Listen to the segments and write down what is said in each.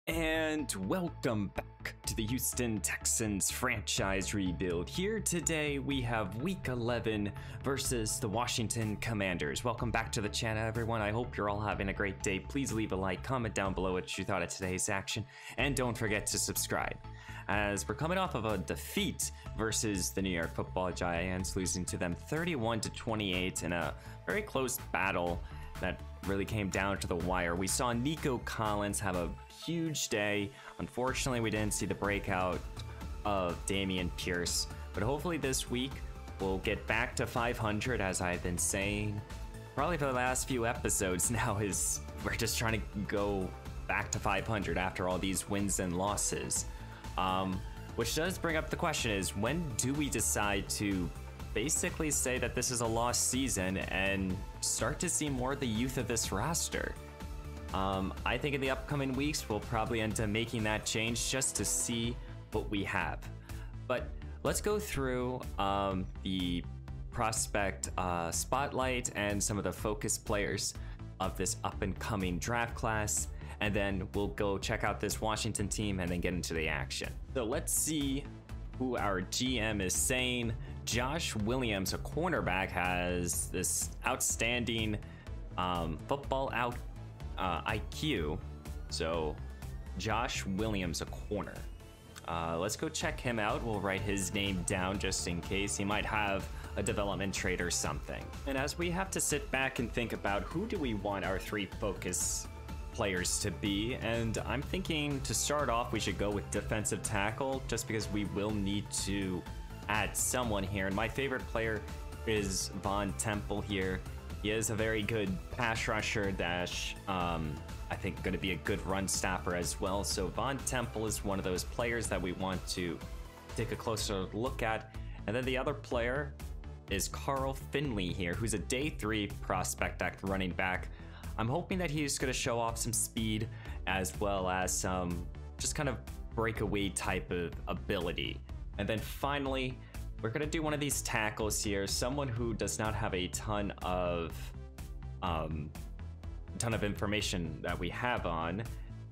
And welcome back to the Houston Texans franchise rebuild. Here today we have week 11 versus the Washington Commanders. Welcome back to the channel, everyone. I hope you're all having a great day. Please leave a like, comment down below what you thought of today's action, and don't forget to subscribe. As we're coming off of a defeat versus the New York Football Giants, losing to them 31-28 in a very close battle that really came down to the wire. We saw Nico Collins have a huge day. Unfortunately, we didn't see the breakout of Dameon Pierce, but hopefully this week we'll get back to 500, as I've been saying probably for the last few episodes now. Is we're just trying to go back to 500 after all these wins and losses, which does bring up the question: is when do we decide to basically say that this is a lost season and start to see more of the youth of this roster? I think in the upcoming weeks, we'll probably end up making that change just to see what we have. But let's go through the prospect spotlight and some of the focus players of this up and coming draft class. And then we'll go check out this Washington team and then get into the action. So let's see who our GM is saying. Josh Williams, a cornerback, has this outstanding football IQ. So Josh Williams, a corner. Let's go check him out. We'll write his name down just in case. He might have a development trait or something. And as we have to sit back and think about who do we want our three focus players to be, and I'm thinking to start off we should go with defensive tackle, just because we will need to add someone here. And my favorite player is Von Temple here. He is a very good pass rusher dash, I think going to be a good run stopper as well. So Von Temple is one of those players that we want to take a closer look at. And then the other player is Carl Finley here, who's a day 3 prospect at running back. I'm hoping that he's going to show off some speed as well as some just kind of breakaway type of ability. And then finally, we're going to do one of these tackles here, someone who does not have a ton of information that we have on.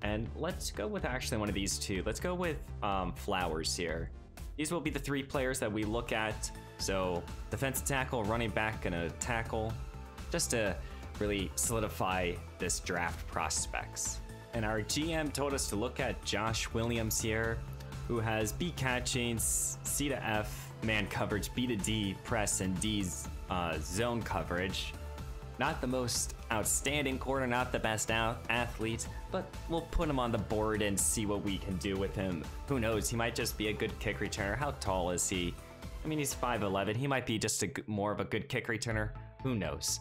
And let's go with actually one of these two. Let's go with Flowers here. These will be the 3 players that we look at. So defensive tackle, running back, and a tackle, just to really solidify this draft prospects. And our GM told us to look at Josh Williams here, who has B catching, C to F man coverage, B to D press, and D's zone coverage. Not the most outstanding corner, not the best athlete, but we'll put him on the board and see what we can do with him. Who knows, he might just be a good kick returner. How tall is he? I mean, he's 5'11". He might be just more of a good kick returner. Who knows?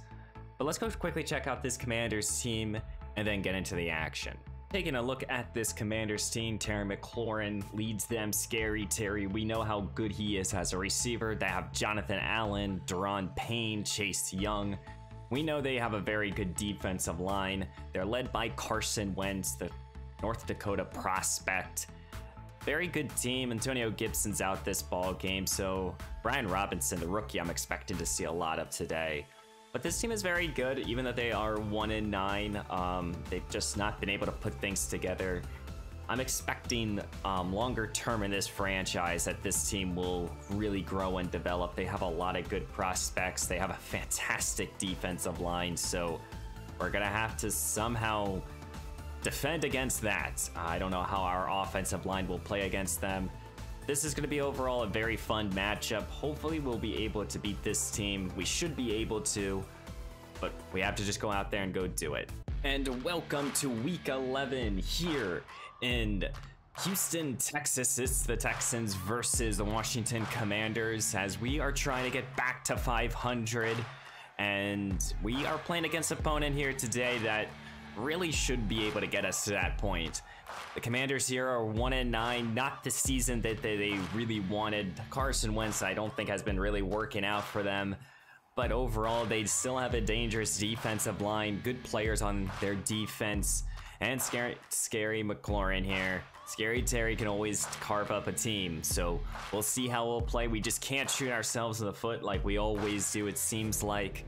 But let's go quickly check out this Commanders team and then get into the action. Taking a look at this Commanders team, Terry McLaurin leads them. Scary Terry, we know how good he is as a receiver. They have Jonathan Allen, Daron Payne, Chase Young. We know they have a very good defensive line. They're led by Carson Wentz, the North Dakota prospect. Very good team. Antonio Gibson's out this ball game, so Brian Robinson, the rookie, I'm expecting to see a lot of today. But this team is very good, even though they are 1-9. They've just not been able to put things together. I'm expecting longer term in this franchise that this team will really grow and develop. They have a lot of good prospects. They have a fantastic defensive line, so we're gonna have to somehow defend against that. I don't know how our offensive line will play against them. This is going to be overall a very fun matchup. Hopefully we'll be able to beat this team. We should be able to, but we have to just go out there and go do it. And welcome to week 11 here in Houston, Texas. It's the Texans versus the Washington Commanders, as we are trying to get back to 500. And we are playing against an opponent here today that really should be able to get us to that point. The Commanders here are 1-9, not the season that they really wanted. Carson Wentz, I don't think, has been really working out for them, but overall they still have a dangerous defensive line, good players on their defense, and Scary McLaurin here. Scary Terry can always carve up a team, so we'll see how we'll play. We just can't shoot ourselves in the foot like we always do, it seems like.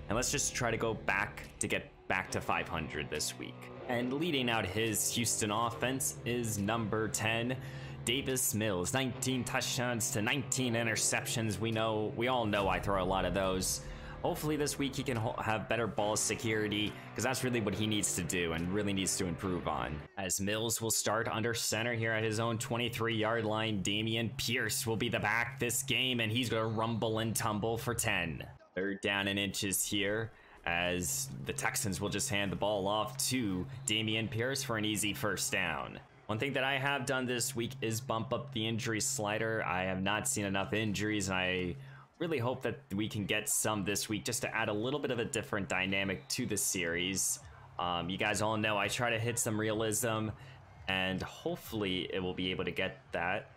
And let's just try to go back to get back to 500 this week. And leading out his Houston offense is number 10, Davis Mills. 19 touchdowns to 19 interceptions. We all know I throw a lot of those. Hopefully this week he can have better ball security, because that's really what he needs to do and really needs to improve on. As Mills will start under center here at his own 23-yard line, Dameon Pierce will be the back this game, and he's going to rumble and tumble for 10. Third down and inches here, as the Texans will just hand the ball off to Dameon Pierce for an easy first down. One thing that I have done this week is bump up the injury slider. I have not seen enough injuries, and I really hope that we can get some this week just to add a little bit of a different dynamic to the series. You guys all know I try to hit some realism, and hopefully it will be able to get that,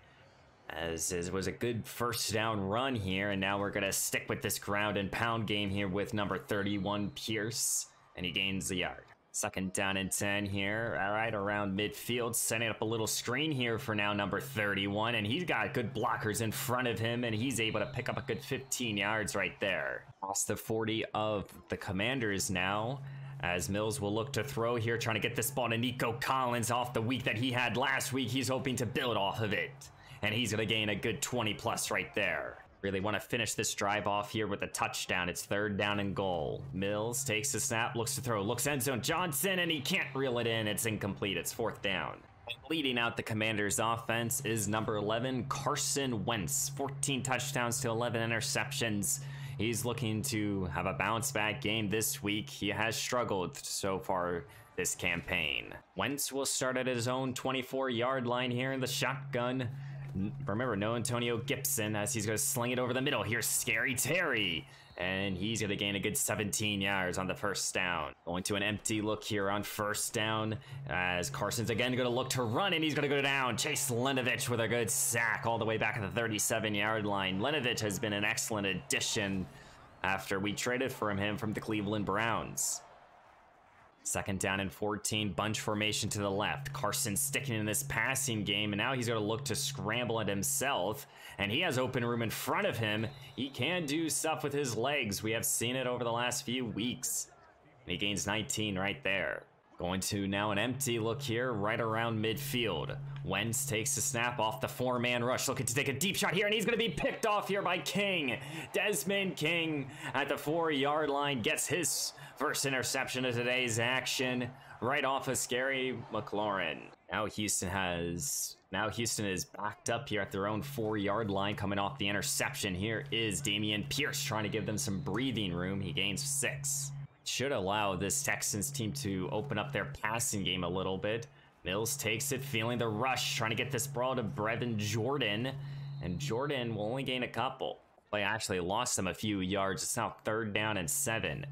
as it was a good first down run here. And now we're going to stick with this ground and pound game here with number 31 Pierce, and he gains a yard. Second down and 10 here, right around midfield, setting up a little screen here for now number 31, and he's got good blockers in front of him, and he's able to pick up a good 15 yards right there. Past the 40 of the Commanders now, as Mills will look to throw here, trying to get this ball to Nico Collins off the week that he had last week. He's hoping to build off of it, and he's going to gain a good 20 plus right there. Really want to finish this drive off here with a touchdown. It's third down and goal. Mills takes the snap, looks to throw, looks end zone, Johnson, and he can't reel it in. It's incomplete. It's fourth down. Leading out the Commanders' offense is number 11, Carson Wentz. 14 touchdowns to 11 interceptions. He's looking to have a bounce-back game this week. He has struggled so far this campaign. Wentz will start at his own 24-yard line here in the shotgun. Remember, no Antonio Gibson, as he's going to sling it over the middle. Here's Scary Terry, and he's going to gain a good 17 yards on the first down. Going to an empty look here on first down, as Carson's again going to look to run, and he's going to go down. Chase Lenovich with a good sack all the way back at the 37-yard line. Lenovich has been an excellent addition after we traded for him from the Cleveland Browns. Second down and 14, bunch formation to the left. Carson sticking in this passing game, and now he's going to look to scramble it himself, and he has open room in front of him. He can do stuff with his legs. We have seen it over the last few weeks. And he gains 19 right there. Going to now an empty look here, right around midfield. Wentz takes the snap off the four-man rush, looking to take a deep shot here, and he's going to be picked off here by King. Desmond King at the 4-yard line gets his first interception of today's action, right off of Scary McLaurin. Now Houston is backed up here at their own 4-yard line, coming off the interception. Here is Dameon Pierce trying to give them some breathing room. He gains 6. Should allow this Texans team to open up their passing game a little bit. Mills takes it, feeling the rush, trying to get this ball to Brevin Jordan, and Jordan will only gain a couple. They actually lost him a few yards. It's now third down and 7.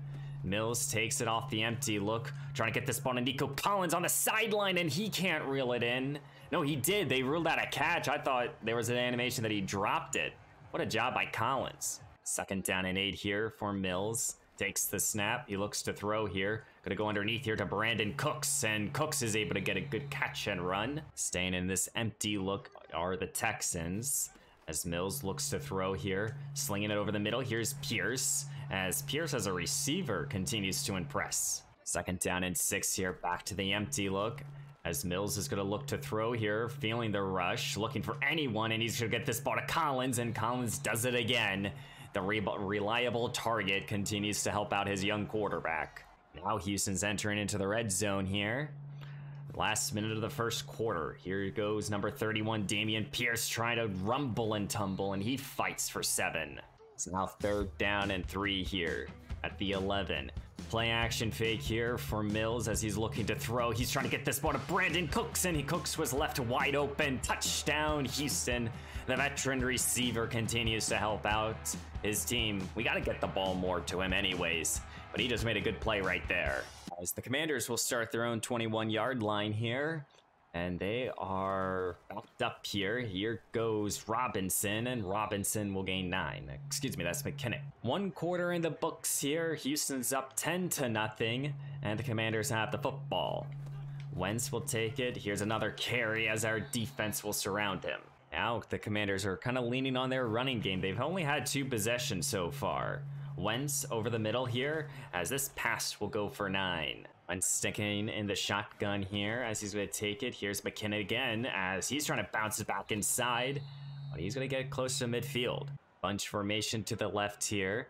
Mills takes it off the empty look, trying to get this ball to Nico Collins on the sideline, and he can't reel it in. No, he did. They ruled out a catch. I thought there was an animation that he dropped it. What a job by Collins. Second down and 8 here for Mills. Takes the snap. He looks to throw here. Going to go underneath here to Brandon Cooks, and Cooks is able to get a good catch and run. Staying in this empty look are the Texans, as Mills looks to throw here. Slinging it over the middle. Here's Pierce, as Pierce as a receiver continues to impress. Second down and 6 here. Back to the empty look, as Mills is going to look to throw here, feeling the rush, looking for anyone, and he's going to get this ball to Collins, and Collins does it again. The reliable target continues to help out his young quarterback. Now Houston's entering into the red zone here. Last minute of the first quarter. Here goes number 31, Dameon Pierce, trying to rumble and tumble, and he fights for 7. It's now third down and 3 here at the 11. Play action fake here for Mills as he's looking to throw. He's trying to get this ball to Brandon Cooks, and Cooks was left wide open. Touchdown, Houston. The veteran receiver continues to help out his team. We got to get the ball more to him anyways, but he just made a good play right there. As the Commanders will start their own 21-yard line here, and they are backed up here. Here goes Robinson, and Robinson will gain 9. Excuse me, that's McKinnon. 1 quarter in the books here. Houston's up 10-0, and the Commanders have the football. Wentz will take it. Here's another carry as our defense will surround him. Now the Commanders are kind of leaning on their running game. They've only had 2 possessions so far. Wentz over the middle here, as this pass will go for 9. Wentz sticking in the shotgun here as he's going to take it. Here's McKinnon again as he's trying to bounce it back inside. But he's going to get close to midfield. Bunch formation to the left here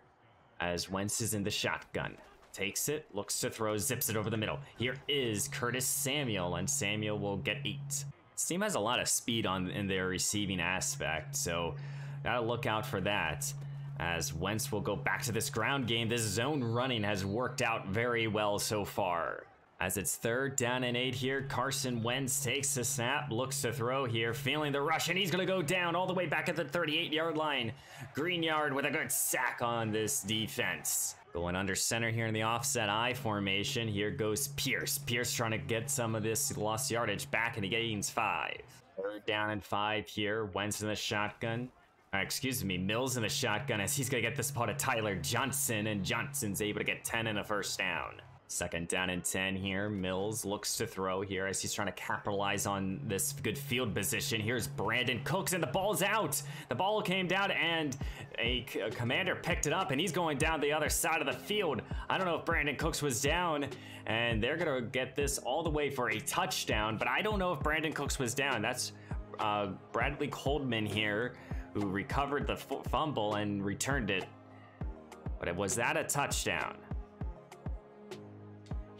as Wentz is in the shotgun. Takes it, looks to throw, zips it over the middle. Here is Curtis Samuel, and Samuel will get 8. This team has a lot of speed in their receiving aspect, so gotta look out for that. As Wentz will go back to this ground game, this zone running has worked out very well so far. As it's 3rd down and 8 here, Carson Wentz takes the snap, looks to throw here, feeling the rush, and he's going to go down all the way back at the 38-yard line. Greenyard with a good sack on this defense. Going under center here in the offset I formation. Here goes Pierce. Pierce trying to get some of this lost yardage back, and he gains 5. 3rd down and 5 here. Wentz in the shotgun. Mills in the shotgun as he's going to get this ball to Tyler Johnson, and Johnson's able to get 10 and a first down. 2nd down and 10 here. Mills looks to throw here as he's trying to capitalize on this good field position. Here's Brandon Cooks, and the ball's out. The ball came down, and a commander picked it up, and he's going down the other side of the field. I don't know if Brandon Cooks was down, and they're going to get this all the way for a touchdown, but I don't know if Brandon Cooks was down. That's Bradley Coleman here, who recovered the fumble and returned it. But was that a touchdown?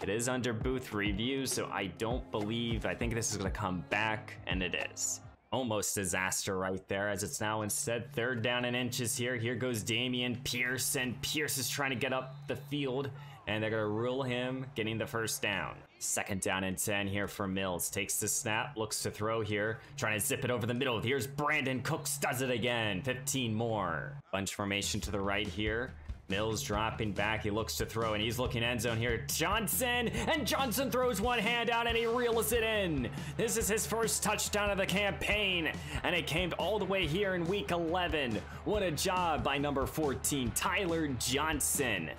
It is under booth review, so I think this is going to come back, and it is. Almost disaster right there, as it's now instead 3rd down and inches here. Here goes Damian Pierce, and Pierce is trying to get up the field, and they're going to rule him getting the first down. 2nd down and 10 here for Mills. Takes the snap, looks to throw here, trying to zip it over the middle. Here's Brandon Cooks, does it again. 15 more. Bunch formation to the right here. Mills dropping back, he looks to throw, and he's looking end zone here. Johnson, and Johnson throws one hand out, and he reels it in. This is his first touchdown of the campaign, and it came all the way here in week 11. What a job by number 14, Tyler Johnson.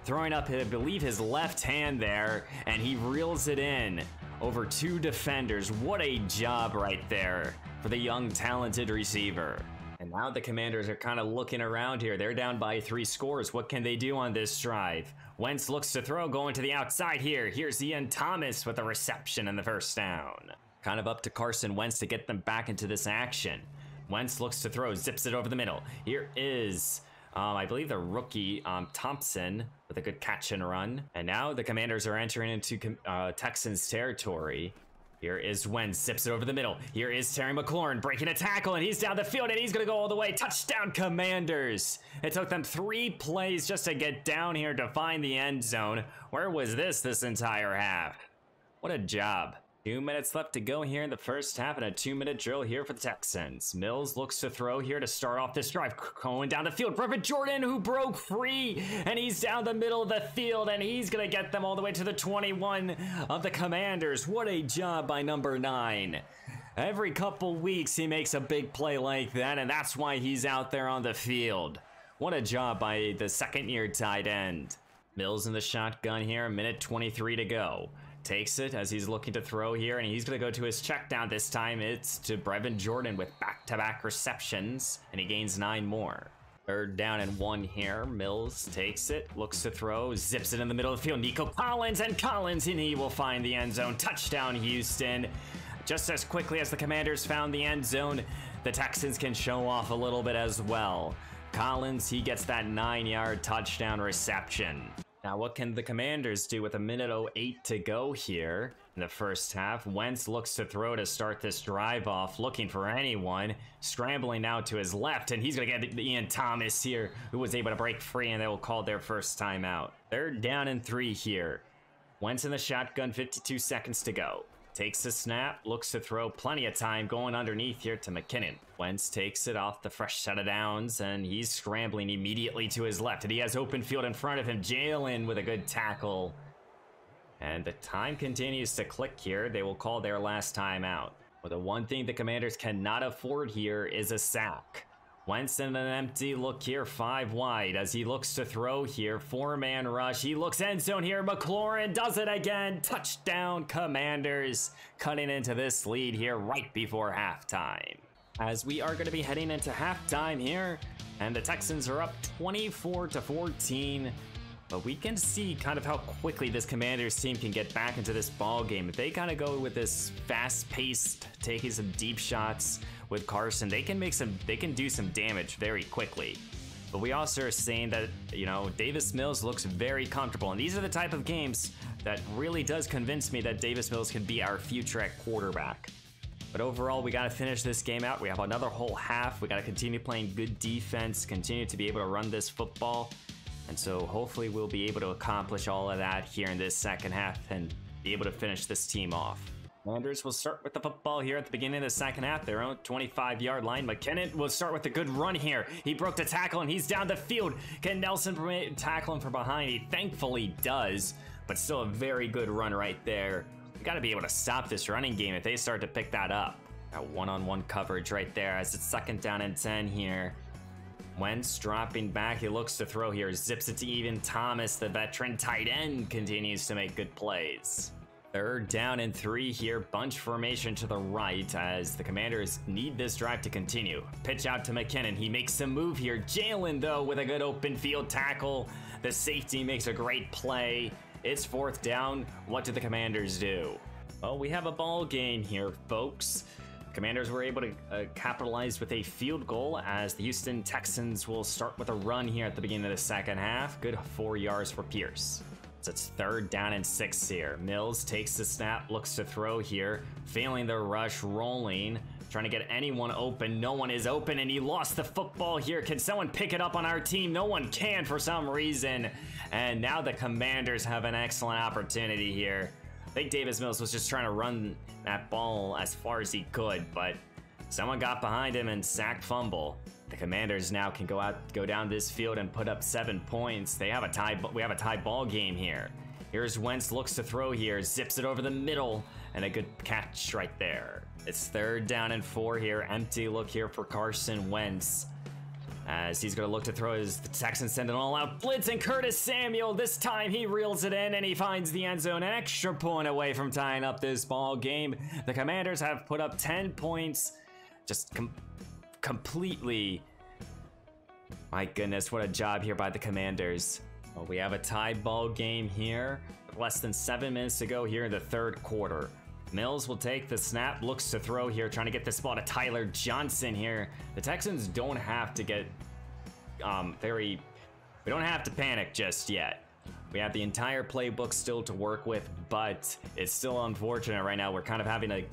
Throwing up, I believe, his left hand there, and he reels it in over 2 defenders. What a job right there for the young, talented receiver. And now the Commanders are kind of looking around here. They're down by 3 scores. What can they do on this drive? Wentz looks to throw, going to the outside here. Here's Ian Thomas with a reception and the first down. Kind of up to Carson Wentz to get them back into this action. Wentz looks to throw, zips it over the middle. Here is, I believe, the rookie Thompson with a good catch and run. And now the Commanders are entering into Texans territory. Here is Wentz, zips it over the middle. Here is Terry McLaurin breaking a tackle, and he's down the field, and he's going to go all the way. Touchdown, Commanders. It took them 3 plays just to get down here to find the end zone. Where was this entire half? What a job. 2 minutes left to go here in the first half, and a 2-minute drill here for the Texans. Mills looks to throw here to start off this drive. Going down the field. Brevin Jordan, who broke free, and he's down the middle of the field, and he's going to get them all the way to the 21 of the Commanders. What a job by number 9. Every couple weeks, he makes a big play like that, and that's why he's out there on the field. What a job by the 2nd-year tight end. Mills in the shotgun here, a minute 23 to go. Takes it as he's looking to throw here, and he's going to go to his check down. This time it's to Brevin Jordan with back-to-back receptions, and he gains 9 more. 3rd down and 1 here. Mills takes it, looks to throw, zips it in the middle of the field. Nico Collins, and he will find the end zone. Touchdown, Houston. Just as quickly as the Commanders found the end zone, the Texans can show off a little bit as well. Collins, he gets that 9-yard touchdown reception. Now, what can the Commanders do with a minute 08 to go here in the first half? Wentz looks to throw to start this drive off, looking for anyone. Scrambling now to his left, and he's going to get Ian Thomas here, who was able to break free, and they will call their first timeout. 3rd down and 3 here. Wentz in the shotgun, 52 seconds to go. Takes the snap, looks to throw, plenty of time going underneath here to McKinnon. Wentz takes it off the fresh set of downs, and he's scrambling immediately to his left, and he has open field in front of him. Jalen with a good tackle. And the time continues to click here. They will call their last timeout. But the one thing the Commanders cannot afford here is a sack. Wentz in an empty look here, 5 wide, as he looks to throw here. 4-man rush. He looks end zone here. McLaurin does it again. Touchdown, Commanders. Cutting into this lead here right before halftime. As we are going to be heading into halftime here, and the Texans are up 24-14. But we can see kind of how quickly this Commanders team can get back into this ball game. If they kind of go with this fast-paced, taking some deep shots with Carson, they can do some damage very quickly. But we also are saying that, you know, Davis Mills looks very comfortable. And these are the type of games that really does convince me that Davis Mills can be our future at quarterback. But overall, we got to finish this game out. We have another whole half. We got to continue playing good defense, continue to be able to run this football. And so hopefully we'll be able to accomplish all of that here in this second half and be able to finish this team off. Commanders will start with the football here at the beginning of the second half. Their own 25-yard line. McKinnon will start with a good run here. He broke the tackle and he's down the field. Can Nelson tackle him from behind? He thankfully does, but still a very good run right there. We got to be able to stop this running game if they start to pick that up. That one-on-one coverage right there as it's 2nd down and 10 here. Wentz dropping back, he looks to throw here, zips it to Evan Thomas, the veteran tight end, continues to make good plays. 3rd down and 3 here, bunch formation to the right as the Commanders need this drive to continue. Pitch out to McKinnon, he makes some move here. Jalen though with a good open field tackle. The safety makes a great play. It's 4th down, what do the Commanders do? Well, we have a ball game here, folks. Commanders were able to capitalize with a field goal as the Houston Texans will start with a run here at the beginning of the second half. Good 4 yards for Pierce. So it's 3rd down and 6 here. Mills takes the snap, looks to throw here, failing the rush, rolling, trying to get anyone open. No one is open and he lost the football here. Can someone pick it up on our team? No one can for some reason. And now the Commanders have an excellent opportunity here. I think Davis Mills was just trying to run that ball as far as he could, but someone got behind him and sack fumble. The Commanders now can go down this field and put up 7 points. We have a tie ball game here. Here's Wentz, looks to throw here, zips it over the middle, and a good catch right there. It's 3rd down and 4 here. Empty look here for Carson Wentz. As he's going to look to throw the Texans send an all-out blitz, and Curtis Samuel, this time he reels it in and he finds the end zone, an extra point away from tying up this ball game. The Commanders have put up 10 points, just completely. My goodness, what a job here by the Commanders. Well, we have a tie ball game here, less than 7 minutes to go here in the 3rd quarter. Mills will take the snap, looks to throw here, trying to get this ball to Tyler Johnson here. The Texans don't have to get we don't have to panic just yet. We have the entire playbook still to work with, but it's still unfortunate right now. We're kind of having a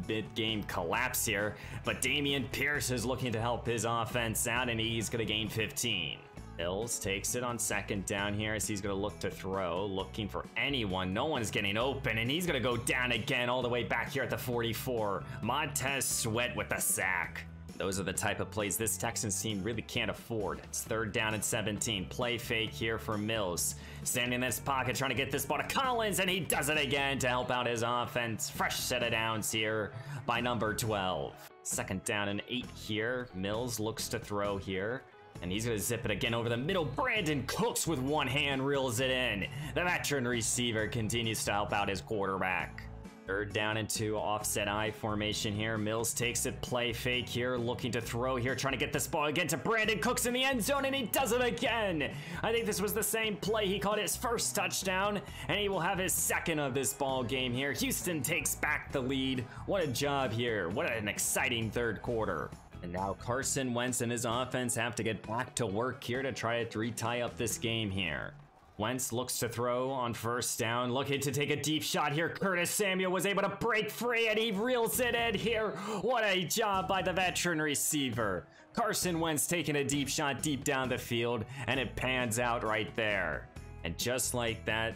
mid-game collapse here, but Dameon Pierce is looking to help his offense out, and he's going to gain 15. Mills takes it on 2nd down here as he's going to look to throw, looking for anyone. No one is getting open, and he's going to go down again all the way back here at the 44. Montez Sweat with the sack. Those are the type of plays this Texans team really can't afford. It's 3rd down and 17. Play fake here for Mills. Standing in this pocket, trying to get this ball to Collins, and he does it again to help out his offense. Fresh set of downs here by number 12. 2nd down and 8 here. Mills looks to throw here, and he's going to zip it again over the middle. Brandon Cooks with one hand reels it in. The veteran receiver continues to help out his quarterback. 3rd down and 2, offset I formation here. Mills takes it, play fake here, looking to throw here, trying to get this ball again to Brandon Cooks in the end zone, and he does it again. I think this was the same play. He caught his 1st touchdown, and he will have his 2nd of this ball game here. Houston takes back the lead. What a job here. What an exciting 3rd quarter. And now Carson Wentz and his offense have to get back to work here to try to retie up this game here. Wentz looks to throw on 1st down, looking to take a deep shot here. Curtis Samuel was able to break free, and he reels it in here. What a job by the veteran receiver. Carson Wentz taking a deep shot deep down the field, and it pans out right there. And just like that,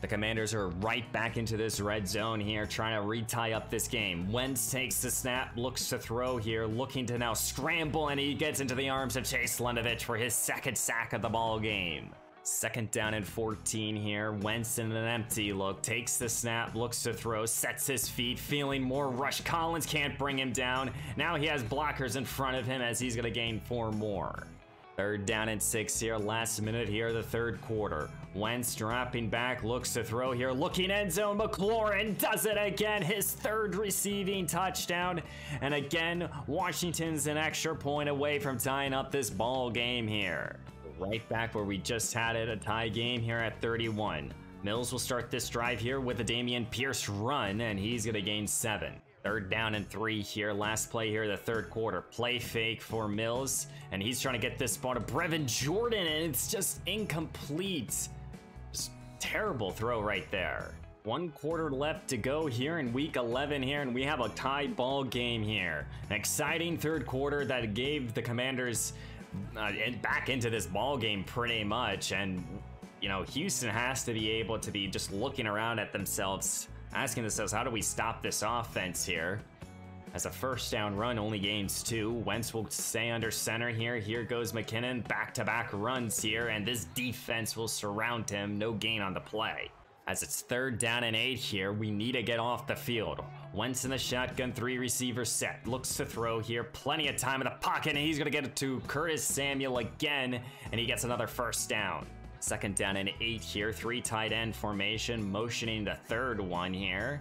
the Commanders are right back into this red zone here, trying to retie up this game. Wentz takes the snap, looks to throw here, looking to now scramble, and he gets into the arms of Chase Lunovich for his 2nd sack of the ball game. 2nd down and 14 here. Wentz in an empty look, takes the snap, looks to throw, sets his feet, feeling more rush. Collins can't bring him down. Now he has blockers in front of him as he's going to gain 4 more. 3rd down and 6 here, last minute here, the 3rd quarter. Wentz dropping back, looks to throw here, looking end zone. McLaurin does it again, his 3rd receiving touchdown. And again, Washington's an extra point away from tying up this ball game here. right back where we just had it, a tie game here at 31. Mills will start this drive here with a Damian Pierce run, and he's going to gain 7. Third down and 3 here. Last play here, the third quarter. Play fake for Mills, and he's trying to get this ball to Brevin Jordan, and it's just incomplete. Just terrible throw right there. 1 quarter left to go here in week 11 here, and we have a tie ball game here. An exciting third quarter that gave the Commanders back into this ball game pretty much, and you know, Houston has to be able to be just looking around at themselves, asking themselves, how do we stop this offense here? As a first down run only gains 2. Wentz will stay under center here. Here goes McKinnon, back-to-back runs here, and this defense will surround him. No gain on the play. As it's third down and 8 here, we need to get off the field. Wentz in the shotgun, 3 receivers set. Looks to throw here, plenty of time in the pocket, and he's gonna get it to Curtis Samuel again, and he gets another first down. Second down and 8 here, 3 tight end formation, motioning the third one here.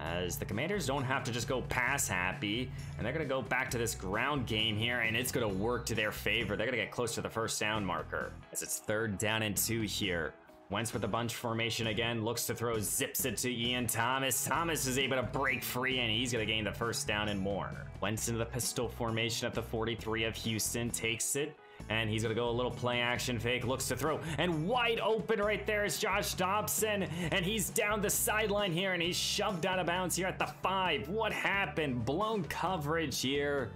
As the Commanders don't have to just go pass happy, and they're gonna go back to this ground game here, and it's gonna work to their favor. They're gonna get close to the first down marker. As it's third down and 2 here. Wentz with the bunch formation again, looks to throw, zips it to Ian Thomas. Thomas is able to break free, and he's gonna gain the first down and more. Wentz into the pistol formation at the 43 of Houston, takes it, and he's gonna go a little play action fake, looks to throw, and wide open right there is Josh Dobson, and he's down the sideline here, and he's shoved out of bounds here at the 5. What happened? Blown coverage here.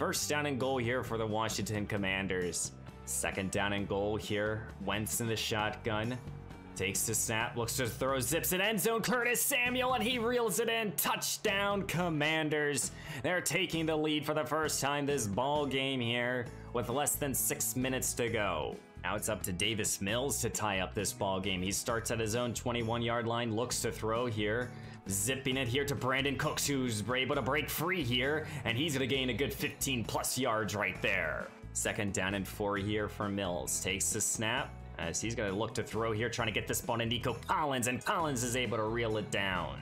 First down and goal here for the Washington Commanders. Second down and goal here. Wentz in the shotgun. Takes the snap, looks to throw, zips it end zone. Curtis Samuel, and he reels it in. Touchdown, Commanders. They're taking the lead for the first time this ball game here with less than 6 minutes to go. Now it's up to Davis Mills to tie up this ball game. He starts at his own 21-yard line, looks to throw here. Zipping it here to Brandon Cooks, who's able to break free here, and he's gonna gain a good 15+ yards right there. Second down and 4 here for Mills. Takes the snap as he's going to look to throw here, trying to get this ball to Nico Collins, and Collins is able to reel it down.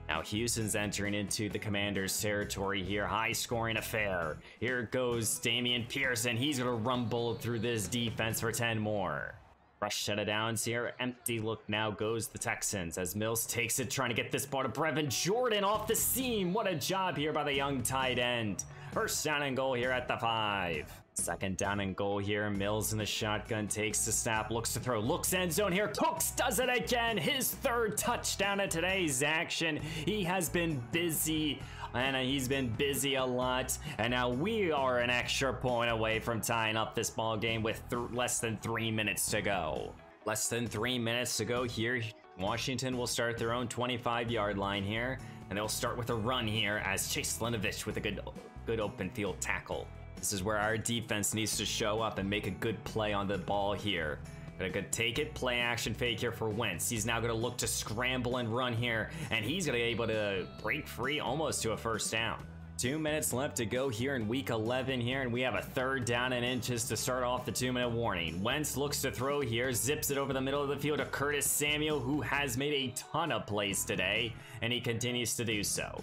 Now Houston's entering into the Commanders' territory here. High-scoring affair. Here goes Damian Pierce, and he's going to rumble through this defense for 10 more. Rush set of downs here. Empty look now goes the Texans as Mills takes it, trying to get this ball to Brevin Jordan off the seam. What a job here by the young tight end. First down and goal here at the 5. Second down and goal here. Mills in the shotgun, takes the snap, looks to throw, looks end zone here. Cooks does it again. His 3rd touchdown of today's action. He has been busy, and he's been busy a lot. And now we are an extra point away from tying up this ball game with less than 3 minutes to go. Less than 3 minutes to go here. Washington will start their own 25-yard line here, and they'll start with a run here as Chase Slinovich with a good open field tackle. This is where our defense needs to show up and make a good play on the ball here. Gonna take it, play action fake here for Wentz. He's now gonna look to scramble and run here, and he's gonna be able to break free almost to a first down. 2 minutes left to go here in week 11 here, and we have a third down and inches to start off the 2-minute warning. Wentz looks to throw here, zips it over the middle of the field to Curtis Samuel, who has made a ton of plays today, and he continues to do so.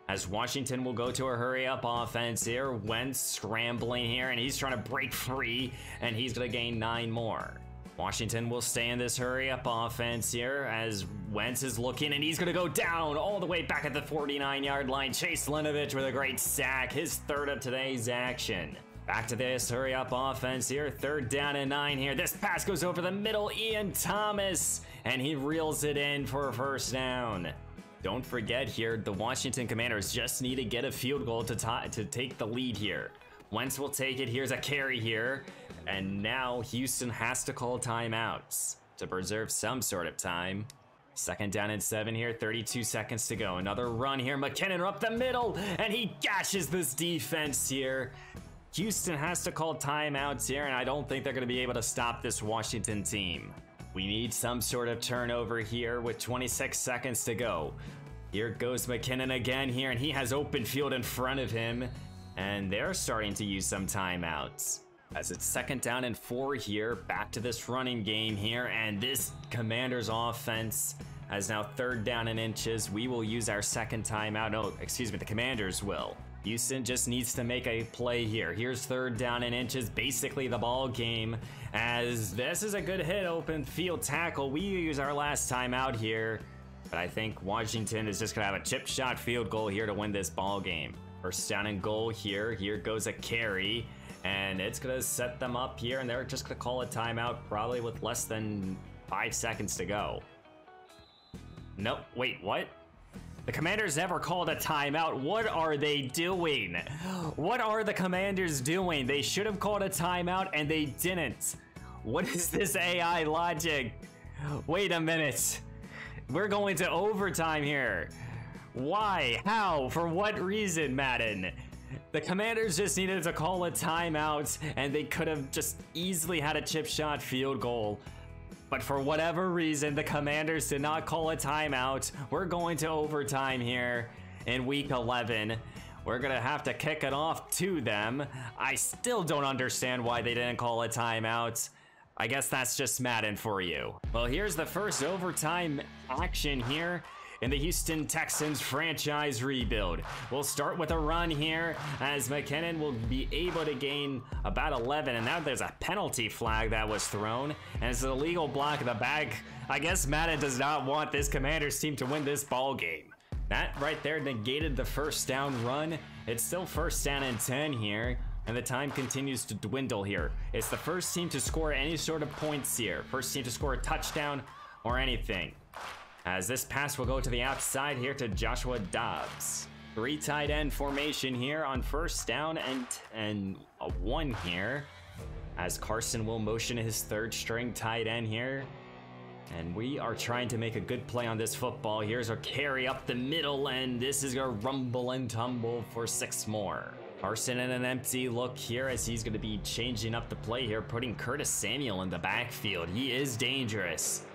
As Washington will go to a hurry-up offense here. Wentz scrambling here, and he's trying to break free, and he's going to gain 9 more. Washington will stay in this hurry-up offense here as Wentz is looking, and he's going to go down all the way back at the 49-yard line. Chase Slinovich with a great sack, his 3rd of today's action. Back to this hurry-up offense here. Third down and 9 here. This pass goes over the middle. Ian Thomas, and he reels it in for a first down. Don't forget here, the Washington Commanders just need to get a field goal to take the lead here. Wentz will take it. Here's a carry here. And now Houston has to call timeouts to preserve some sort of time. Second down and 7 here, 32 seconds to go. Another run here. McKinnon up the middle, and he gashes this defense here. Houston has to call timeouts here, and I don't think they're going to be able to stop this Washington team. We need some sort of turnover here with 26 seconds to go. Here goes McKinnon again here, and he has open field in front of him, and they're starting to use some timeouts. As it's second down and 4 here, back to this running game here, and this Commanders offense has now third down and inches. We will use our second timeout. No, excuse me, the Commanders will. Houston just needs to make a play here. Here's 3rd down and inches, basically the ball game, as this is a good hit, open field tackle. We use our last time out here, but I think Washington is just gonna have a chip shot field goal here to win this ball game. 1st down and goal here. Here goes a carry, and it's gonna set them up here, and they're just gonna call a timeout probably with less than 5 seconds to go. Nope, wait, what? The Commanders never called a timeout. What are they doing? What are the Commanders doing? They should have called a timeout and they didn't. What is this AI logic? Wait a minute. We're going to overtime here. Why? How? For what reason, Madden? The Commanders just needed to call a timeout and they could have just easily had a chip shot field goal. But for whatever reason, the Commanders did not call a timeout. We're going to overtime here in week 11. We're gonna have to kick it off to them. I still don't understand why they didn't call a timeout. I guess that's just Madden for you. Well, here's the first overtime action here in the Houston Texans franchise rebuild. We'll start with a run here as McKinnon will be able to gain about 11, and now there's a penalty flag that was thrown, and it's an illegal block in the back. I guess Madden does not want this Commanders team to win this ball game. That right there negated the 1st down run. It's still 1st down and 10 here, and the time continues to dwindle here. It's the first team to score any sort of points here. First team to score a touchdown or anything. As this pass will go to the outside here to Joshua Dobbs. 3 tight end formation here on 1st down and a 1 here. As Carson will motion his 3rd string tight end here. And we are trying to make a good play on this football. Here's our carry up the middle, and this is gonna rumble and tumble for 6 more. Carson in an empty look here as he's gonna be changing up the play here, putting Curtis Samuel in the backfield. He is dangerous.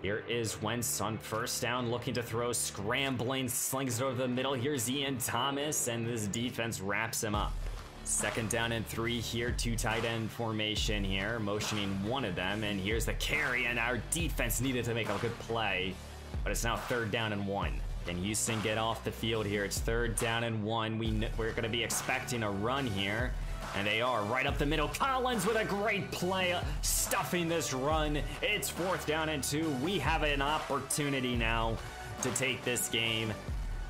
Here is Wentz on 1st down, looking to throw, scrambling, slings it over the middle. Here's Ian Thomas, and this defense wraps him up. 2nd down and 3 here, 2 tight end formation here, motioning one of them, and here's the carry, and our defense needed to make a good play, but it's now 3rd down and 1. Can Houston get off the field here? It's 3rd down and 1. We're going to be expecting a run here. And they are right up the middle. Collins with a great play, stuffing this run. It's 4th down and 2. We have an opportunity now to take this game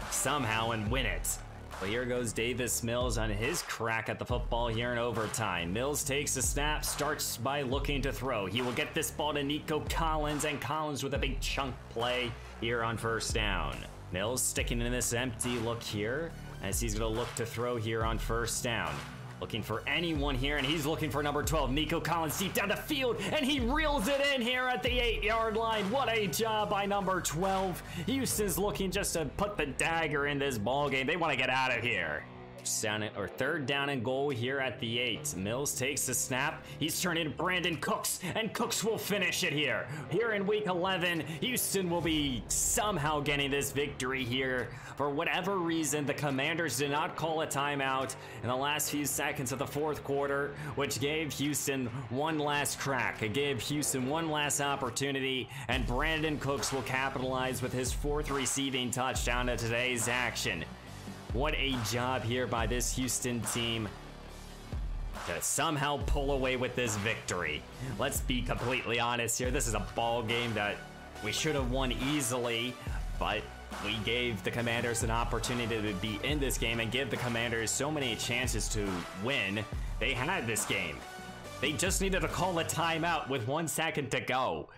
somehow and win it. Well, here goes Davis Mills on his crack at the football here in overtime. Mills takes the snap, starts by looking to throw. He will get this ball to Nico Collins, and Collins with a big chunk play here on 1st down. Mills sticking in this empty look here as he's going to look to throw here on 1st down. Looking for anyone here, and he's looking for number 12, Nico Collins, deep down the field, and he reels it in here at the 8-yard line. What a job by number 12. Houston's looking just to put the dagger in this ball game. They want to get out of here. 3rd down and goal here at the 8. Mills takes the snap. He's turning to Brandon Cooks, and Cooks will finish it here. Here in week 11, Houston will be somehow getting this victory here. For whatever reason, the Commanders did not call a timeout in the last few seconds of the 4th quarter, which gave Houston one last crack. It gave Houston one last opportunity, and Brandon Cooks will capitalize with his 4th receiving touchdown of today's action. What a job here by this Houston team to somehow pull away with this victory. Let's be completely honest here. This is a ball game that we should have won easily, but we gave the Commanders an opportunity to be in this game and give the Commanders so many chances to win. They had this game. They just needed to call a timeout with 1 second to go.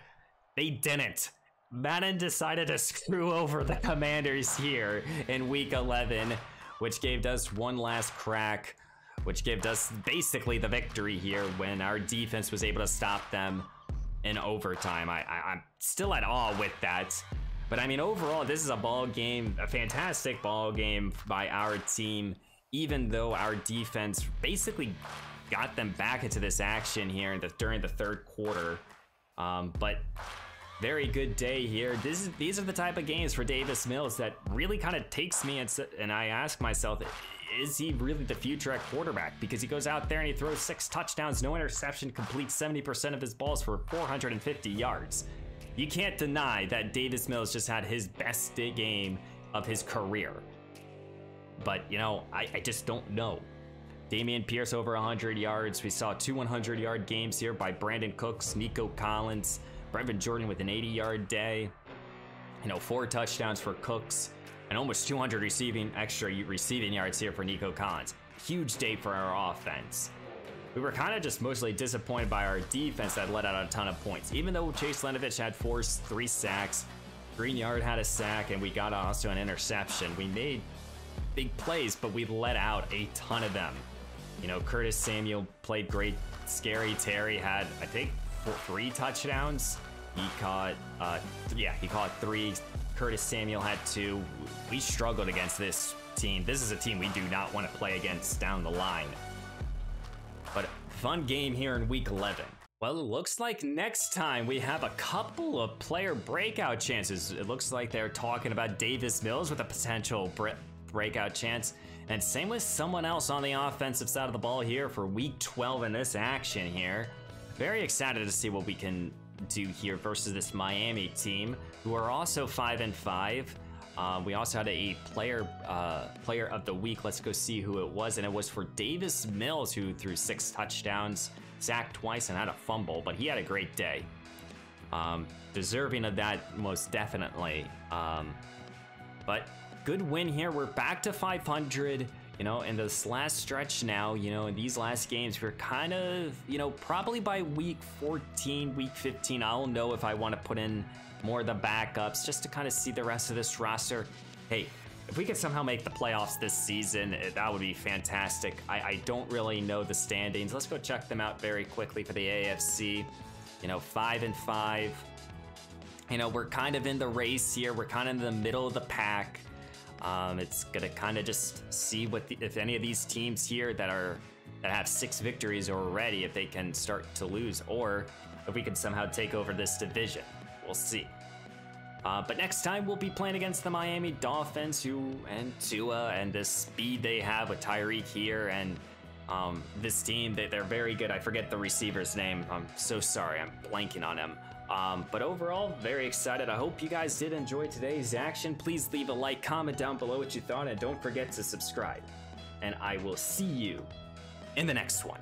They didn't. Madden decided to screw over the Commanders here in week 11, which gave us one last crack, which gave us basically the victory here when our defense was able to stop them in overtime. I'm still at awe with that. But I mean, overall, this is a ball game, a fantastic ball game by our team, even though our defense basically got them back into this action here during the 3rd quarter. But very good day here. These are the type of games for Davis Mills that really kind of takes me and I ask myself, is he really the future at quarterback? Because he goes out there and he throws 6 touchdowns, no interception, completes 70% of his balls for 450 yards. You can't deny that Davis Mills just had his best game of his career. but you know, I just don't know. Damian Pierce over 100 yards. We saw 2 100-yard games here by Brandon Cooks, Nico Collins, Brevin Jordan with an 80-yard day. You know, 4 touchdowns for Cooks and almost 200 extra receiving yards here for Nico Collins. Huge day for our offense. We were kind of just mostly disappointed by our defense that let out a ton of points. Even though Chase Lenovich had 3 sacks, Greenyard had a sack, and we got also an interception. We made big plays, but we let out a ton of them. You know, Curtis Samuel played great. Scary Terry had, I think, 3 touchdowns. He caught, he caught 3. Curtis Samuel had 2. We struggled against this team. This is a team we do not want to play against down the line. But fun game here in week 11. Well, it looks like next time we have a couple of player breakout chances. It looks like they're talking about Davis Mills with a potential breakout chance. And same with someone else on the offensive side of the ball here for week 12 in this action here. Very excited to see what we can do here versus this Miami team, who are also 5-5. We also had a player of the week. Let's go see who it was. And it was for Davis Mills, who threw 6 touchdowns, sacked twice, and had a fumble. But he had a great day. Deserving of that most definitely. But good win here. We're back to 500. You know, in this last stretch now, you know, in these last games, we're kind of, you know, probably by week 14, week 15, I'll know if I want to put in more of the backups just to kind of see the rest of this roster. Hey, if we could somehow make the playoffs this season, that would be fantastic. I don't really know the standings. Let's go check them out very quickly for the AFC. You know, 5-5. You know, we're kind of in the race here. We're kind of in the middle of the pack. It's gonna kind of just see what if any of these teams here that have 6 victories already, if they can start to lose, or if we can somehow take over this division. We'll see. But next time we'll be playing against the Miami Dolphins, and Tua, and the speed they have with Tyreek here, and this team, they're very good. I forget the receiver's name. I'm so sorry. I'm blanking on him. But overall, very excited. I hope you guys did enjoy today's action. Please leave a like, comment down below what you thought, and don't forget to subscribe. And I will see you in the next one.